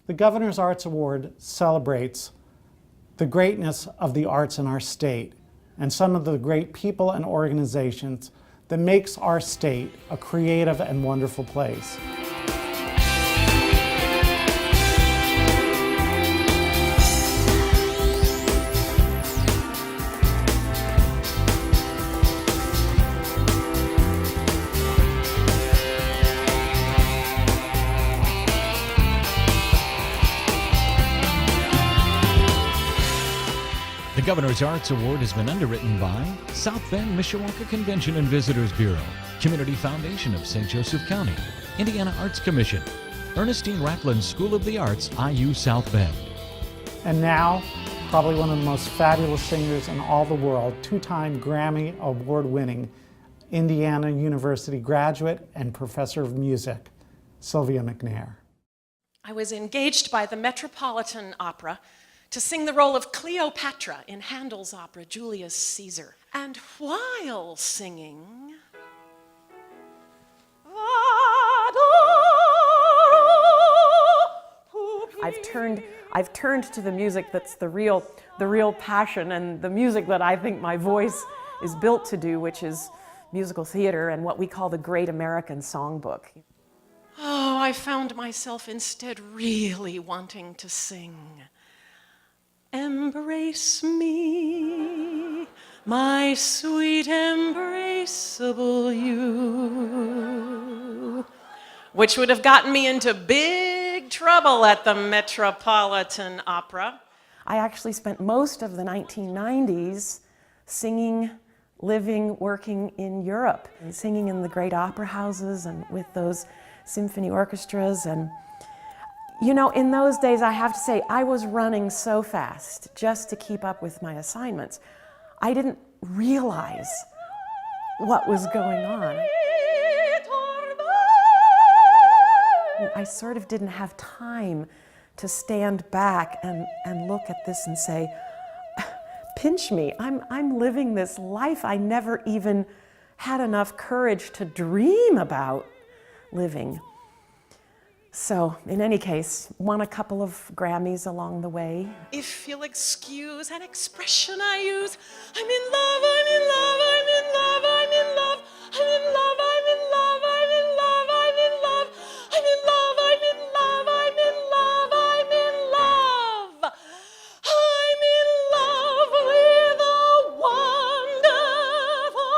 The Governor's Arts Award celebrates the greatness of the arts in our state and some of the great people and organizations that makes our state a creative and wonderful place. The Governor's Arts Award has been underwritten by South Bend, Mishawaka Convention and Visitors Bureau, Community Foundation of St. Joseph County, Indiana Arts Commission, Ernestine Rackland School of the Arts, IU South Bend. And now, probably one of the most fabulous singers in all the world, two-time Grammy Award-winning Indiana University graduate and professor of music, Sylvia McNair. I was engaged by the Metropolitan Opera to sing the role of Cleopatra in Handel's opera Julius Caesar. And while singing, I've turned to the music that's the real passion and the music that I think my voice is built to do, which is musical theater and what we call the Great American Songbook. oh, I found myself instead really wanting to sing. Embrace me, my sweet embraceable you, which would have gotten me into big trouble at the Metropolitan Opera. I actually spent most of the 1990s singing, living, working in Europe, and singing in the great opera houses and with those symphony orchestras. And you know, in those days, I have to say, I was running so fast just to keep up with my assignments. I didn't realize what was going on. I sort of didn't have time to stand back and look at this and say, pinch me, I'm living this life I never even had enough courage to dream about living. So, in any case, won a couple of Grammys along the way. If you'll excuse an expression I use, I'm in love, I'm in love, I'm in love, I'm in love, I'm in love, I'm in love, I'm in love, I'm in love, I'm in love, I'm in love, I'm in love, I'm in love. I'm in love with a wonderful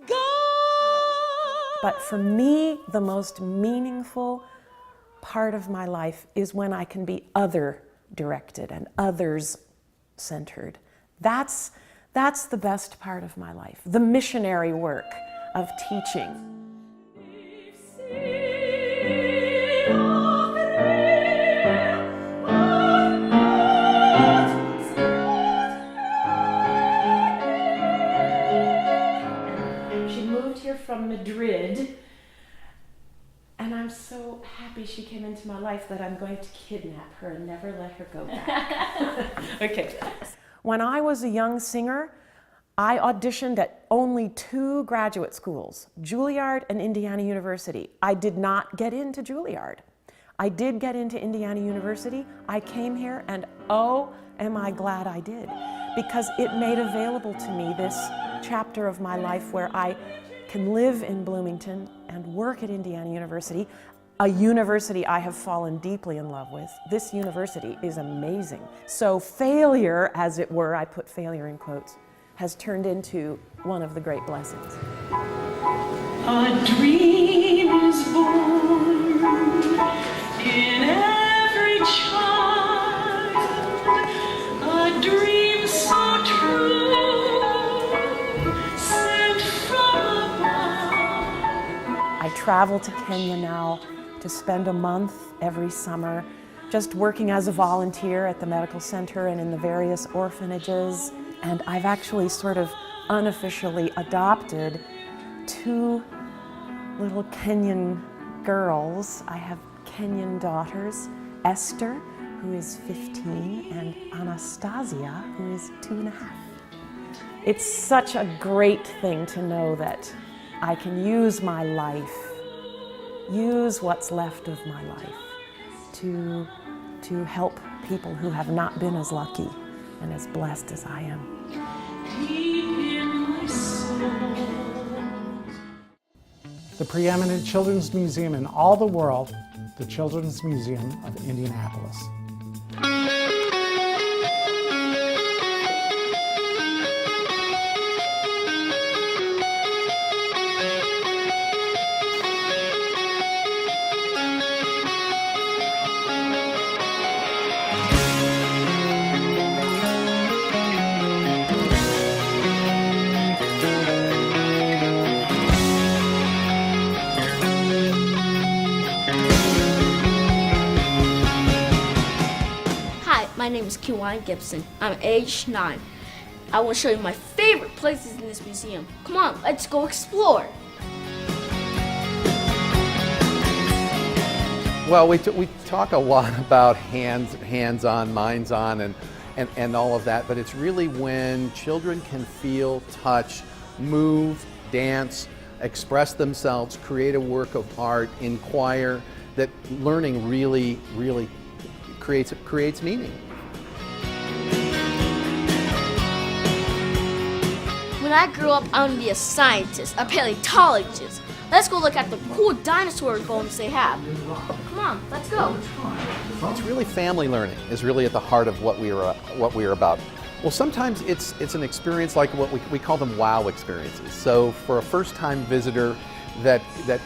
God. But for me, the most meaningful part of my life is when I can be other-directed and others-centered. That's the best part of my life, the missionary work of teaching. She moved here from Madrid, and I'm so happy she came into my life that I'm going to kidnap her and never let her go back. Okay. When I was a young singer, I auditioned at only 2 graduate schools, Juilliard and Indiana University. I did not get into Juilliard. I did get into Indiana University. I came here, and oh, am I glad I did, because it made available to me this chapter of my life where I can live in Bloomington and work at Indiana University, a university I have fallen deeply in love with. This university is amazing. So failure, as it were, I put failure in quotes, has turned into one of the great blessings. A dream is born in every child, a dream so true, sent from above. I travel to Kenya now to spend a month every summer just working as a volunteer at the medical center and in the various orphanages. And I've actually sort of unofficially adopted 2 little Kenyan girls. I have Kenyan daughters, Esther, who is 15, and Anastasia, who is 2.5. It's such a great thing to know that I can use my life, use what's left of my life, to help people who have not been as lucky and as blessed as I am. The preeminent children's museum in all the world, the Children's Museum of Indianapolis. My name is Kiwan Gibson. I'm age 9. I will show you my favorite places in this museum. Come on, let's go explore. Well, we talk a lot about hands-on, minds-on, and all of that, but it's really when children can feel, touch, move, dance, express themselves, create a work of art, inquire, that learning really creates meaning. When I grow up, I want to be a scientist, a paleontologist. Let's go look at the cool dinosaur bones they have. Come on, let's go. It's really family learning is really at the heart of what we are about. Well, sometimes it's an experience like what we call them wow experiences. So for a first-time visitor that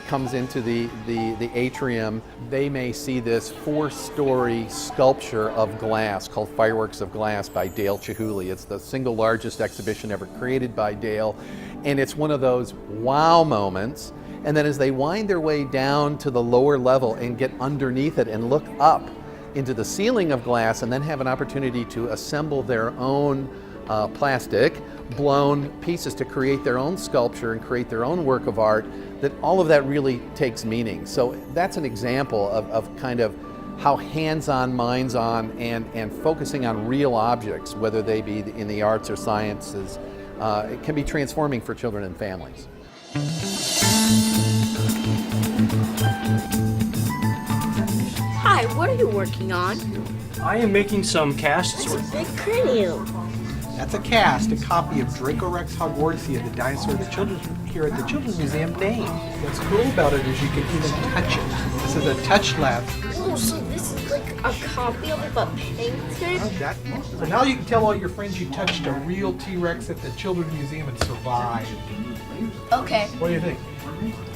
comes into the atrium, they may see this 4-story sculpture of glass called Fireworks of Glass by Dale Chihuly. It's the single largest exhibition ever created by Dale, and it's one of those wow moments. And then as they wind their way down to the lower level and get underneath it and look up into the ceiling of glass and then have an opportunity to assemble their own plastic blown pieces to create their own sculpture and create their own work of art, that all of that really takes meaning. So that's an example of kind of how hands-on, minds-on, and focusing on real objects, whether they be in the arts or sciences, it can be transforming for children and families. Hi, what are you working on? I am making some casts. It's a big cranium. That's a cast, a copy of Dracorex hogwartsia, the dinosaur the children here at the Children's Museum named. What's cool about it is you can even touch it. This is a touch lab. Oh, so this is like a copy of it but painted? So now you can tell all your friends you touched a real T-Rex at the Children's Museum and survived. Okay. What do you think?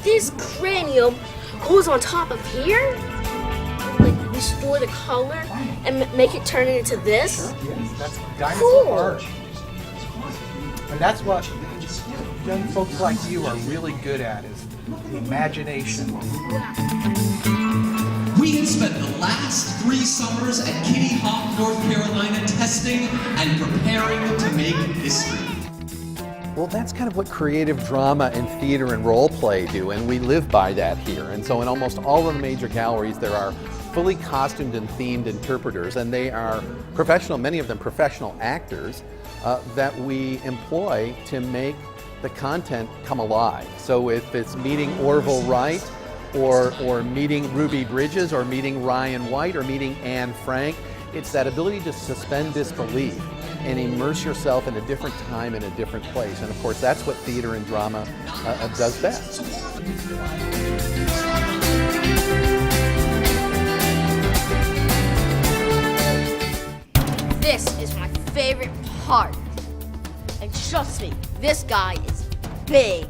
This cranium goes on top of here? Like we store the color and make it turn it into this? Yes, that's dinosaur Cool. art. And that's what young folks like you are really good at, is the imagination. We have spent the last 3 summers at Kitty Hawk, North Carolina, testing and preparing to make history. Well, that's kind of what creative drama and theater and role play do, and we live by that here. And so in almost all of the major galleries there are fully costumed and themed interpreters, and they are professional, many of them professional actors, that we employ to make the content come alive. So if it's meeting Orville Wright, or meeting Ruby Bridges, or meeting Ryan White, or meeting Anne Frank, it's that ability to suspend disbelief and immerse yourself in a different time in a different place. And of course, that's what theater and drama does best. This is my favorite part. And trust me, this guy is big.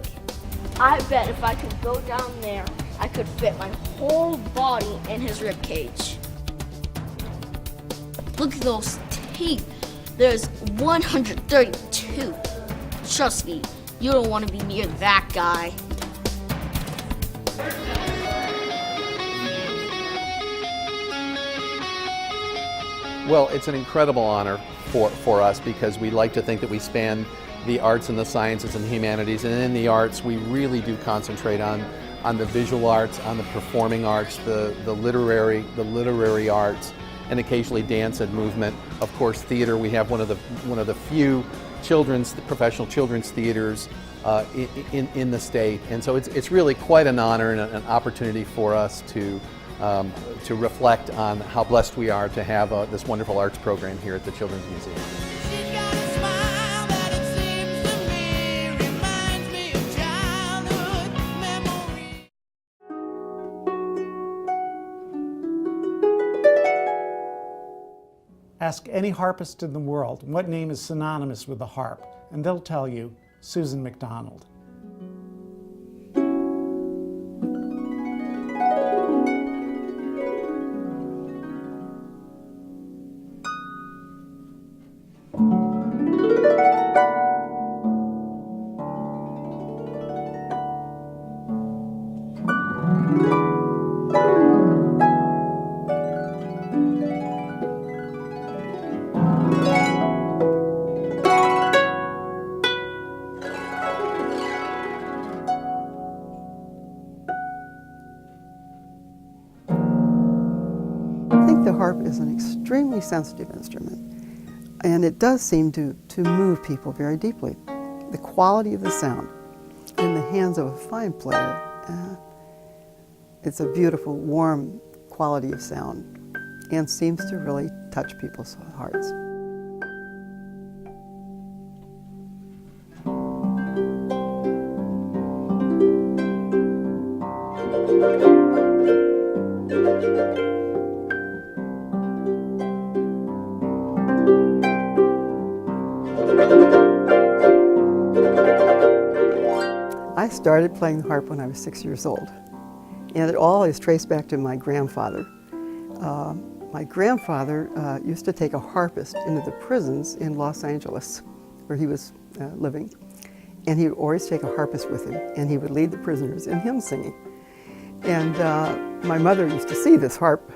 I bet if I could go down there, I could fit my whole body in his ribcage. Look at those teeth. There's 132. Trust me, you don't want to be near that guy. Well, it's an incredible honor for us, because we like to think that we span the arts and the sciences and humanities, and in the arts we really do concentrate on the visual arts, on the performing arts, the literary arts, and occasionally dance and movement. Of course, theater. We have one of the few professional children's theaters in the state, and so it's really quite an honor and an opportunity for us to to reflect on how blessed we are to have this wonderful arts program here at the Children's Museum. She's got a smile that it seems to me reminds me of childhood memories. Ask any harpist in the world what name is synonymous with the harp, and they'll tell you Susan McDonald. I think the harp is an extremely sensitive instrument, and it does seem to move people very deeply. The quality of the sound in the hands of a fine player, it's a beautiful, warm quality of sound, and seems to really touch people's hearts. I started playing the harp when I was 6 years old, and it all is traced back to my grandfather. My grandfather used to take a harpist into the prisons in Los Angeles, where he was living, and he would always take a harpist with him, and he would lead the prisoners in hymn singing. And my mother used to see this harp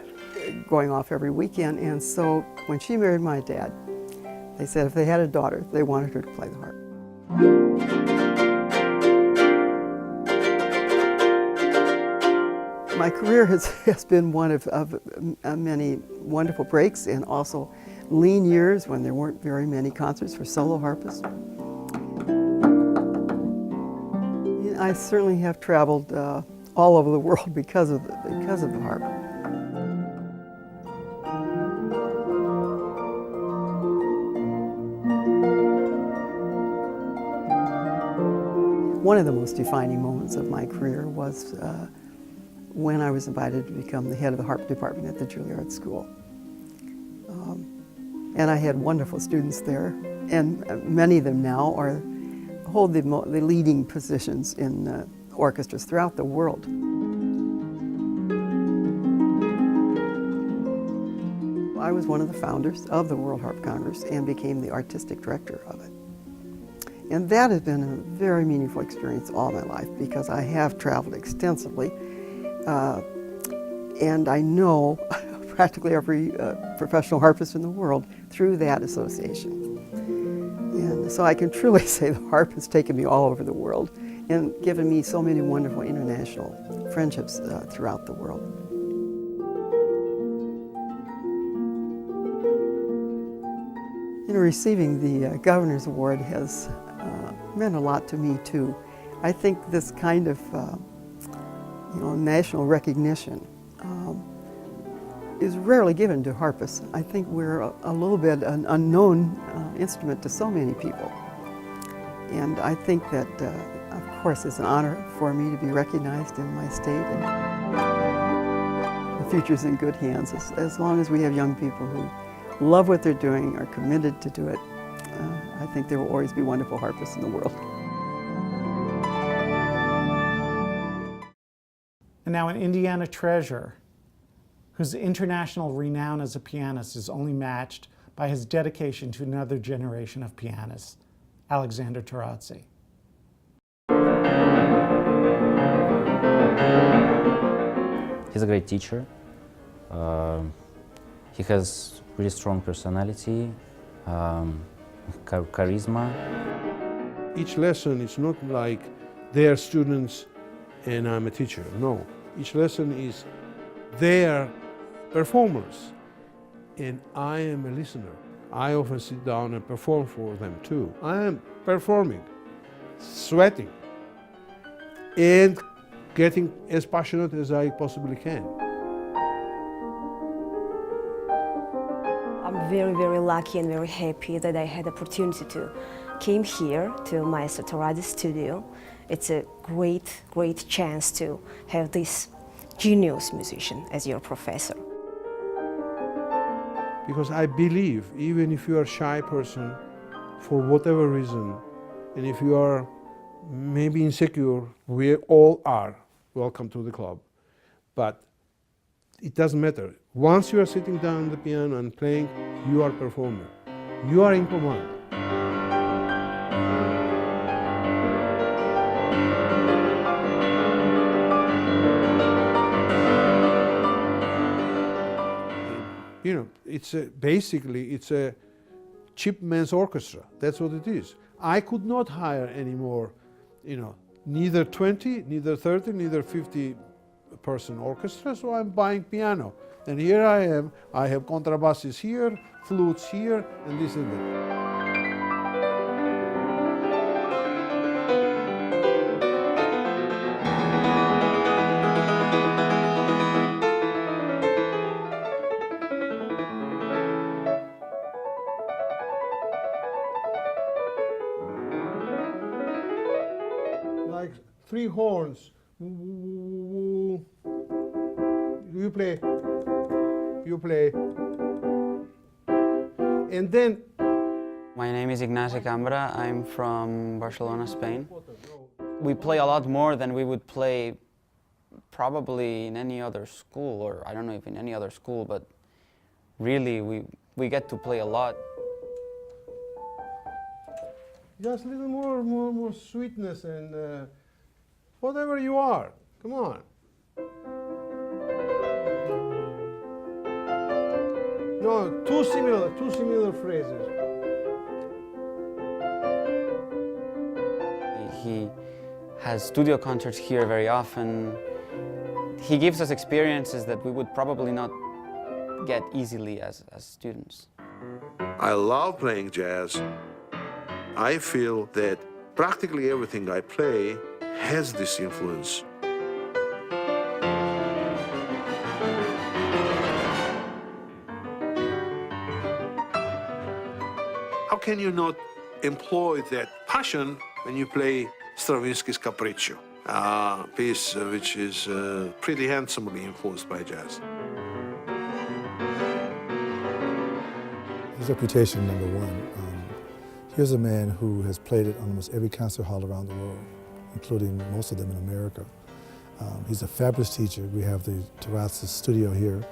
going off every weekend, and so when she married my dad, they said if they had a daughter, they wanted her to play the harp. My career has been one of many wonderful breaks and also lean years when there weren't very many concerts for solo harpists. I certainly have traveled all over the world because of the harp. One of the most defining moments of my career was when I was invited to become the head of the harp department at the Juilliard School. And I had wonderful students there, and many of them now hold the leading positions in orchestras throughout the world. I was one of the founders of the World Harp Congress and became the artistic director of it. And that has been a very meaningful experience all my life because I have traveled extensively. And I know practically every professional harpist in the world through that association. And so I can truly say the harp has taken me all over the world and given me so many wonderful international friendships throughout the world. Receiving the Governor's Award has meant a lot to me too. I think this kind of national recognition is rarely given to harpists. I think we're a little bit an unknown instrument to so many people. And I think that, of course, it's an honor for me to be recognized in my state. And the future's in good hands as long as we have young people who love what they're doing, are committed to do it. I think there will always be wonderful harpists in the world. And now an Indiana treasure, whose international renown as a pianist is only matched by his dedication to another generation of pianists, Alexander Tarazzi. He's a great teacher. He has really strong personality, charisma. Each lesson is not like their students and I'm a teacher. No, each lesson is their performers and I am a listener. I often sit down and perform for them too. I am performing, sweating, and getting as passionate as I possibly can. I'm very, very lucky and very happy that I had the opportunity to came here to Maestro Torradi's studio. It's a great, great chance to have this genius musician as your professor. Because I believe, even if you are a shy person, for whatever reason, and if you are maybe insecure, we all are welcome to the club. But it doesn't matter. Once you are sitting down on the piano and playing, you are a performer. You are in command. You know, basically it's a cheap man's orchestra. That's what it is. I could not hire any more, you know, neither 20, neither 30, neither 50 person orchestra, so I'm buying piano. And here I am, I have contrabasses here, flutes here, and this and that. Like 3 horns. You play. You play. And then. My name is Ignacio Cambra. I'm from Barcelona, Spain. We play a lot more than we would play probably in any other school, or I don't know if in any other school, but really we get to play a lot. Just a little more sweetness and whatever you are. Come on. No, two similar phrases. He has studio concerts here very often. He gives us experiences that we would probably not get easily as students. I love playing jazz. I feel that practically everything I play has this influence. How can you not employ that passion when you play Stravinsky's Capriccio, a piece which is pretty handsomely influenced by jazz? His reputation, number one. Here's a man who has played at almost every concert hall around the world, including most of them in America. He's a fabulous teacher. We have the Torradi's studio here,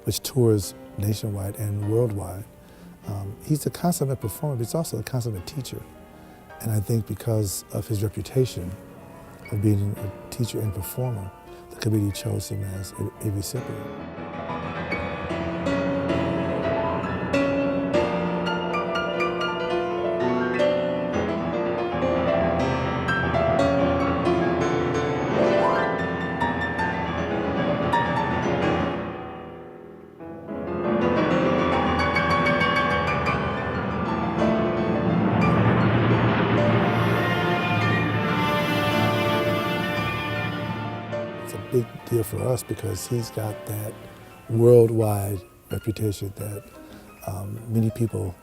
which tours nationwide and worldwide. He's a consummate performer, but he's also a consummate teacher. And I think because of his reputation of being a teacher and performer, the committee chose him as a recipient. Big deal for us because he's got that worldwide reputation that many people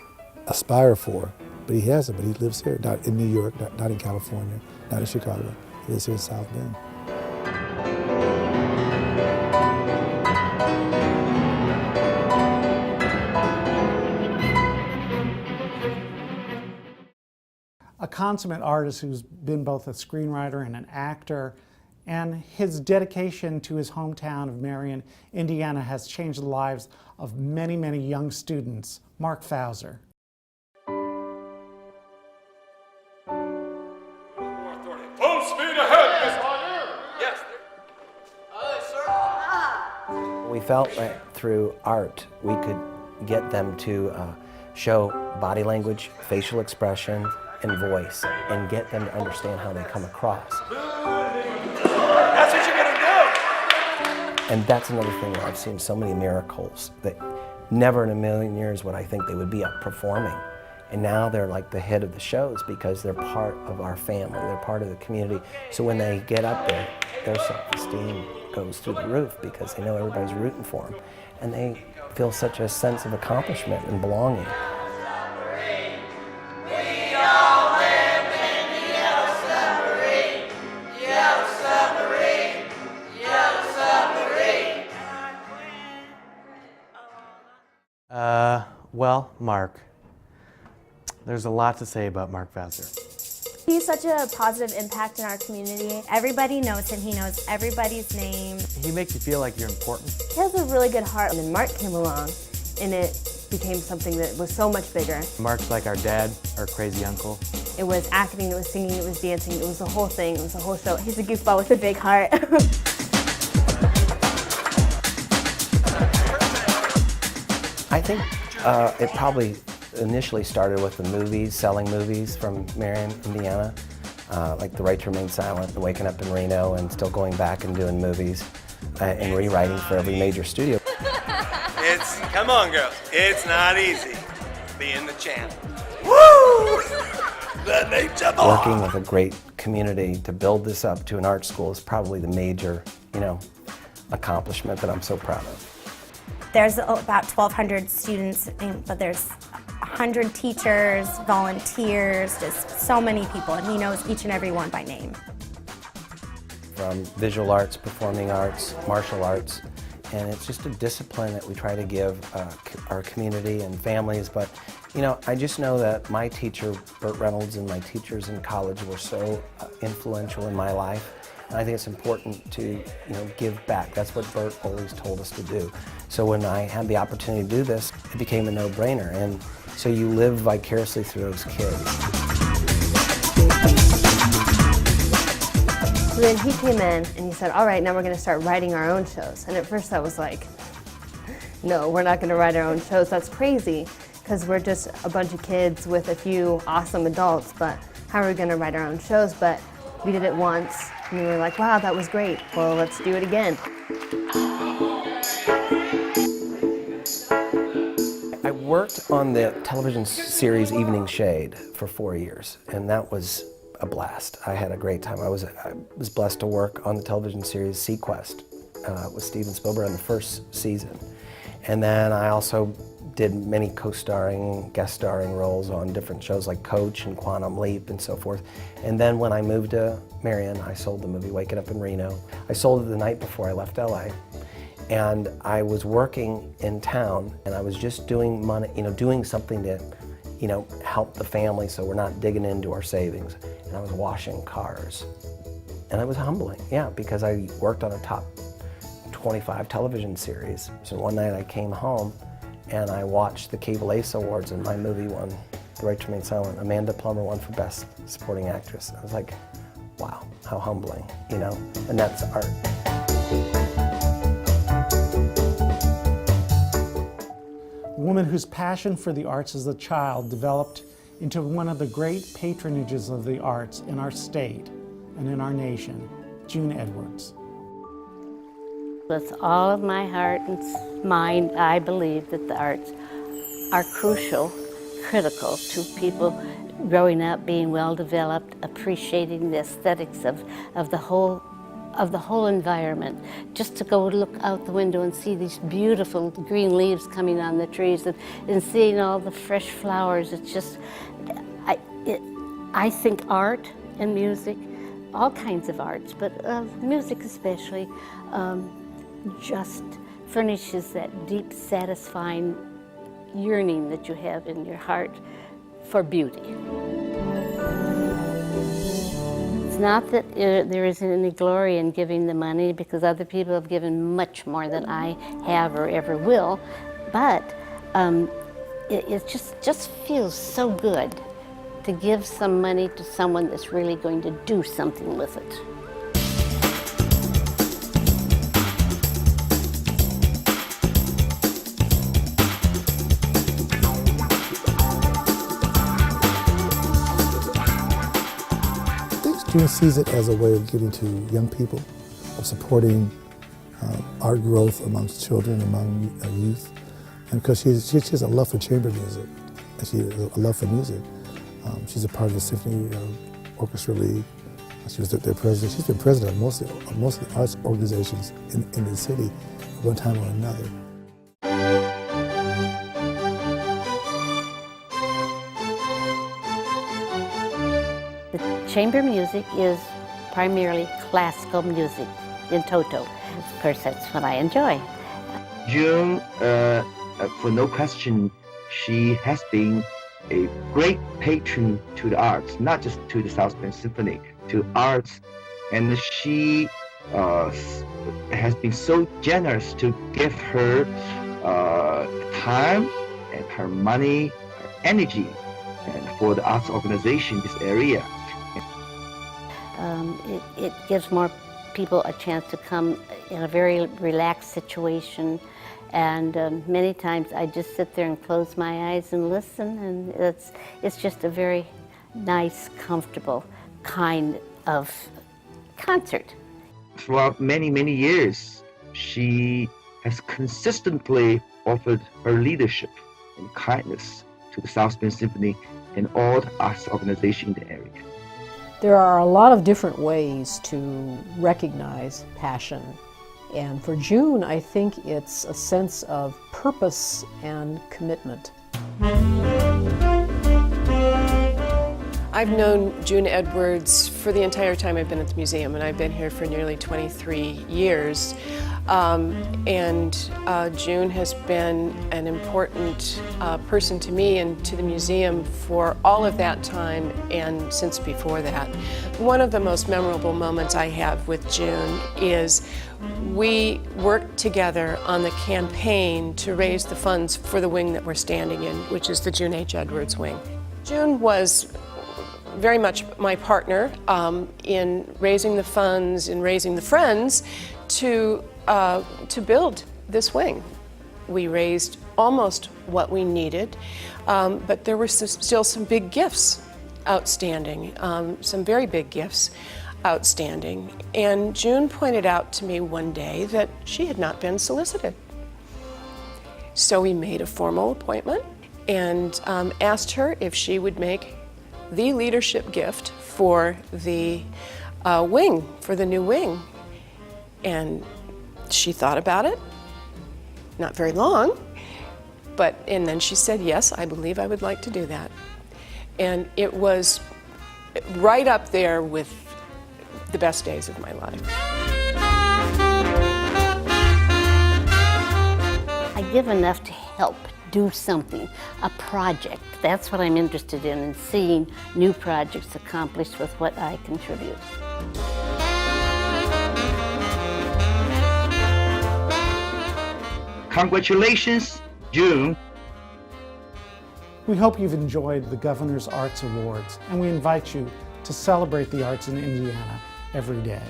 aspire for, but he hasn't. But he lives here, not in New York, not in California, not in Chicago. He lives here in South Bend. A consummate artist who's been both a screenwriter and an actor, and his dedication to his hometown of Marion, Indiana, has changed the lives of many, many young students. Mark Fauser. Full speed ahead, Miss Fauser! Yes. We felt that through art, we could get them to show body language, facial expression, and voice, and get them to understand how they come across. That's what you're gonna do! And that's another thing where I've seen so many miracles that never in a million years would I think they would be up performing. And now they're like the head of the shows because they're part of our family, they're part of the community. So when they get up there, their self-esteem goes through the roof because they know everybody's rooting for them. and they feel such a sense of accomplishment and belonging. Well, Mark. There's a lot to say about Mark Fauser. He's such a positive impact in our community. Everybody knows him. He knows everybody's name. He makes you feel like you're important. He has a really good heart. And then Mark came along, and it became something that was so much bigger. Mark's like our dad, our crazy uncle. It was acting, it was singing, it was dancing, it was the whole thing, it was the whole show. He's a goofball with a big heart. I think it probably initially started with the movies, selling movies from Marion, Indiana, like The Right to Remain Silent, and Waking Up in Reno, and still going back and doing movies and rewriting for every major studio. Come on, girls, it's not easy being the champ. Woo! The nature boy. Working with a great community to build this up to an art school is probably the major, accomplishment that I'm so proud of. There's about 1,200 students, but there's 100 teachers, volunteers, just so many people, and he knows each and every one by name. From visual arts, performing arts, martial arts, and it's just a discipline that we try to give our community and families. But I just know that my teacher, Burt Reynolds, and my teachers in college were so influential in my life. And I think it's important to give back. That's what Burt always told us to do. So when I had the opportunity to do this, it became a no-brainer. And so you live vicariously through those kids. So then he came in and he said, all right, now we're going to start writing our own shows. And at first I was like, no, we're not going to write our own shows. That's crazy, because we're just a bunch of kids with a few awesome adults, but how are we going to write our own shows? But we did it once, and we were like, wow, that was great. Well, let's do it again. I worked on the television series Evening Shade for 4 years, and that was a blast. I had a great time. I was blessed to work on the television series Sequest with Steven Spielberg in the first season. And then I also did many co-starring, guest starring roles on different shows like Coach and Quantum Leap and so forth. And then when I moved to Marion, I sold the movie Waking Up in Reno. I sold it the night before I left LA. And I was working in town, and I was just doing money, doing something to, help the family so we're not digging into our savings. And I was washing cars. And it was humbling, because I worked on a top 25 television series. So one night I came home and I watched the Cable Ace Awards, and my movie won The Right to Remain Silent. Amanda Plummer won for Best Supporting Actress. I was like, wow, how humbling, and that's art. A woman whose passion for the arts as a child developed into one of the great patronages of the arts in our state and in our nation, June Edwards. With all of my heart and mind, I believe that the arts are crucial, critical to people growing up, being well developed, appreciating the aesthetics of the whole environment. Just to go look out the window and see these beautiful green leaves coming on the trees and seeing all the fresh flowers, it's just, I think art and music, all kinds of arts, but music especially, just furnishes that deep, satisfying yearning that you have in your heart for beauty. It's not that there isn't any glory in giving the money, because other people have given much more than I have or ever will, but it just feels so good to give some money to someone that's really going to do something with it. June sees it as a way of giving to young people, of supporting art growth amongst children, among youth, and because she has a love for chamber music, and she has a love for music. She's a part of the Symphony Orchestra League. She was their president. She's been president of most of the arts organizations in the city at one time or another. chamber music is primarily classical music in toto. Of course, that's what I enjoy. June, for no question, she has been a great patron to the arts, not just to the South Bend Symphony, to arts, and she has been so generous to give her time and her money, her energy, and for the arts organization in this area. It gives more people a chance to come in a very relaxed situation, and many times I just sit there and close my eyes and listen, and it's just a very nice, comfortable kind of concert. Throughout many, many years, she has consistently offered her leadership and kindness to the South Bend Symphony and all the arts organizations in the area. There are a lot of different ways to recognize passion. And for June, I think it's a sense of purpose and commitment. I've known June Edwards for the entire time I've been at the museum, and I've been here for nearly 23 years. June has been an important person to me and to the museum for all of that time and since before that. One of the most memorable moments I have with June is we worked together on the campaign to raise the funds for the wing that we're standing in, which is the June H. Edwards wing. June was very much my partner in raising the funds, in raising the friends to build this wing. We raised almost what we needed, but there were still some big gifts outstanding, some very big gifts outstanding. And June pointed out to me one day that she had not been solicited. So we made a formal appointment and asked her if she would make the leadership gift for the wing, for the new wing. And she thought about it, not very long, and then she said, yes, I believe I would like to do that. And it was right up there with the best days of my life. I give enough to help do something, a project. That's what I'm interested in seeing new projects accomplished with what I contribute. Congratulations, June. We hope you've enjoyed the Governor's Arts Awards, and we invite you to celebrate the arts in Indiana every day.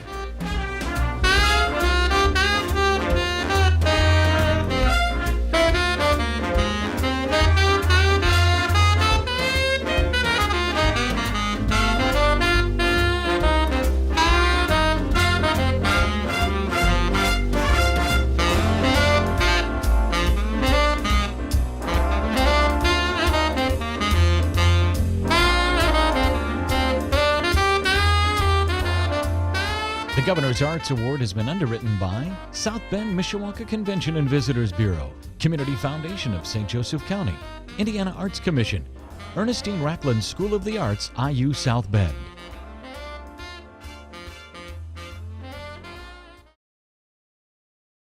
The Governor's Arts Award has been underwritten by South Bend, Mishawaka Convention and Visitors Bureau, Community Foundation of St. Joseph County, Indiana Arts Commission, Ernestine Racklin School of the Arts, IU South Bend,